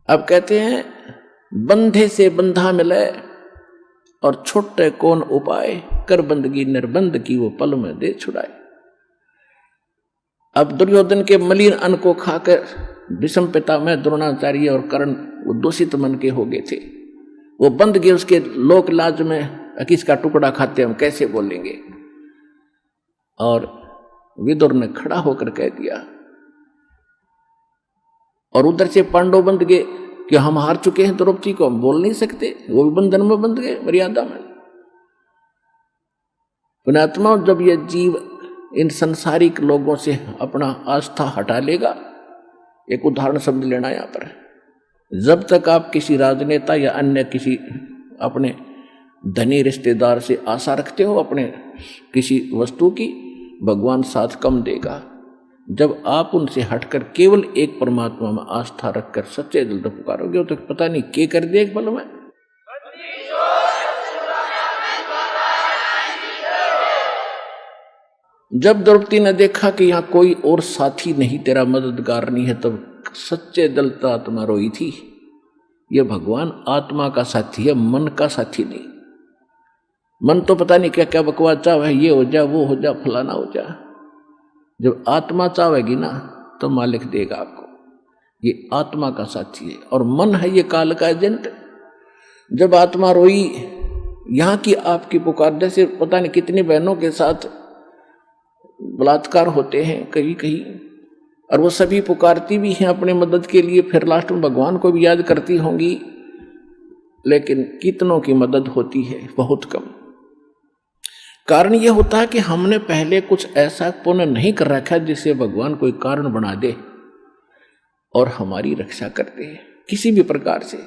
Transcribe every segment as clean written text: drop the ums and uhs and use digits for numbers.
अब कहते हैं बंधे से बंधा मिले और छोटे कौन उपाय, कर बंदगी निर्बंध की वो पल में दे छुड़ाए। अब दुर्योधन के मलिन अन्न को खाकर विषम पिता में द्रोणाचार्य और कर्ण वो दूषित मन के हो गए थे, वो बंद गए उसके लोक लाज में, किसका टुकड़ा खाते हम कैसे बोलेंगे। और विदुर ने खड़ा होकर कह दिया, और उधर से पांडव बंद गए कि हम हार चुके हैं, द्रौपदी को हम बोल नहीं सकते, वो भी बंधन में बंध गए मर्यादा में। पुण्यात्मा, जब ये जीव इन संसारिक लोगों से अपना आस्था हटा लेगा, एक उदाहरण शब्द लेना यहां पर, जब तक आप किसी राजनेता या अन्य किसी अपने धनी रिश्तेदार से आशा रखते हो अपने किसी वस्तु की, भगवान साथ कम देगा। जब आप उनसे हटकर केवल एक परमात्मा में आस्था रखकर सच्चे दिल से पुकारोगे तो पता नहीं क्या कर दे एक पल में। जब द्रौपदी ने देखा कि यहाँ कोई और साथी नहीं, तेरा मददगार नहीं है, तब सच्चे दिल से आत्मा रोई थी। ये भगवान आत्मा का साथी है, मन का साथी नहीं। मन तो पता नहीं क्या क्या बकवास चाहे, ये हो जा वो हो जा फलाना हो जा। जब आत्मा चाहेगी ना तो मालिक देगा आपको। ये आत्मा का साथी है, और मन है ये काल का एजेंट। जब आत्मा रोई, यहाँ की आपकी पुकार, जैसे पता नहीं कितनी बहनों के साथ बलात्कार होते हैं कहीं कहीं, और वो सभी पुकारती भी हैं अपने मदद के लिए, फिर लास्ट में भगवान को भी याद करती होंगी, लेकिन कितनों की मदद होती है, बहुत कम। कारण ये होता है कि हमने पहले कुछ ऐसा पुण्य नहीं कर रखा जिससे भगवान कोई कारण बना दे और हमारी रक्षा कर दे किसी भी प्रकार से।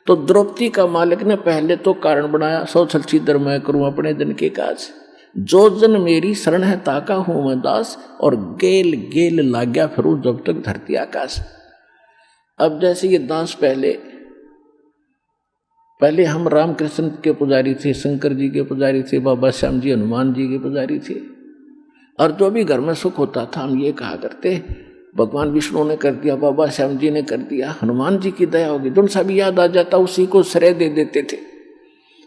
तो द्रौपदी का मालिक ने पहले तो कारण बनाया, सौ छलछीदर मैं करूं अपने दिन के काज, जो जन मेरी शरण है ताका हूं मैं दास, और गेल गेल लाग्या फिरूं जब तक धरती आकाश। अब जैसे ये दास पहले हम रामकृष्ण के पुजारी थे, शंकर जी के पुजारी थे, बाबा श्याम जी हनुमान जी के पुजारी थे, और जो भी घर में सुख होता था हम ये कहा करते भगवान विष्णु ने कर दिया, बाबा श्याम जी ने कर दिया, हनुमान जी की दया होगी। जो सा भी याद आ जाता उसी को श्रेय दे देते थे,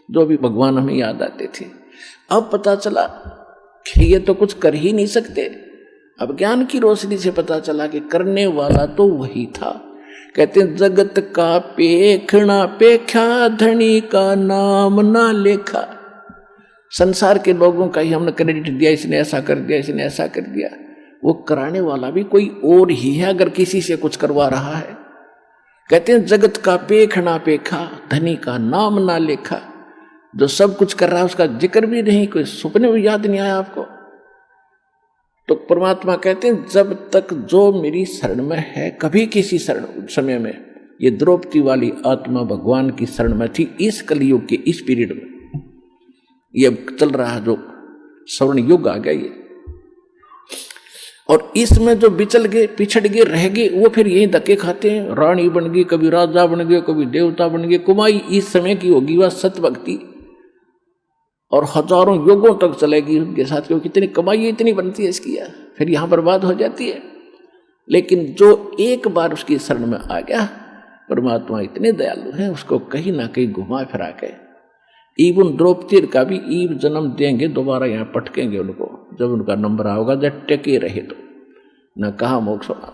जो भी भगवान हमें याद आते थे। अब पता चला कि ये तो कुछ कर ही नहीं सकते। अब ज्ञान की रोशनी से पता चला कि करने वाला तो वही था। कहते हैं जगत का पेखना पेख्या, धनी का नाम ना लेखा। संसार के लोगों का ही हमने क्रेडिट दिया, इसने ऐसा कर दिया, इसने ऐसा कर दिया। वो कराने वाला भी कोई और ही है अगर किसी से कुछ करवा रहा है। कहते हैं जगत का पेखना पेखा, धनी का नाम ना लेखा। जो सब कुछ कर रहा है उसका जिक्र भी नहीं, कोई सुपने में याद नहीं आया आपको। तो परमात्मा कहते हैं जब तक जो मेरी शरण में है, कभी किसी शरण समय में, ये द्रौपदी वाली आत्मा भगवान की शरण में थी। इस कलयुग के इस पीरियड में ये चल रहा है जो स्वर्ण युग आ गया ये, और इसमें जो बिचल गए पिछड़ गए रह गए वो फिर यही धक्के खाते हैं। रानी बन गई, कभी राजा बन गए, कभी देवता बन गए। कुमाई इस समय की होगी वह सत्य भक्ति, और हजारों युगों तक चलेगी उनके साथ, क्योंकि कितनी कमाई इतनी बनती है इसकी, फिर यहां बर्बाद हो जाती है। लेकिन जो एक बार उसकी शरण में आ गया, परमात्मा इतने दयालु हैं, उसको कहीं ना कहीं घुमा फिरा के इवन द्रौपदी का भी ईव जन्म देंगे, दोबारा यहाँ पटकेंगे उनको जब उनका नंबर आओगा, जब टेके रहे तो न कहा मोक्ष होना।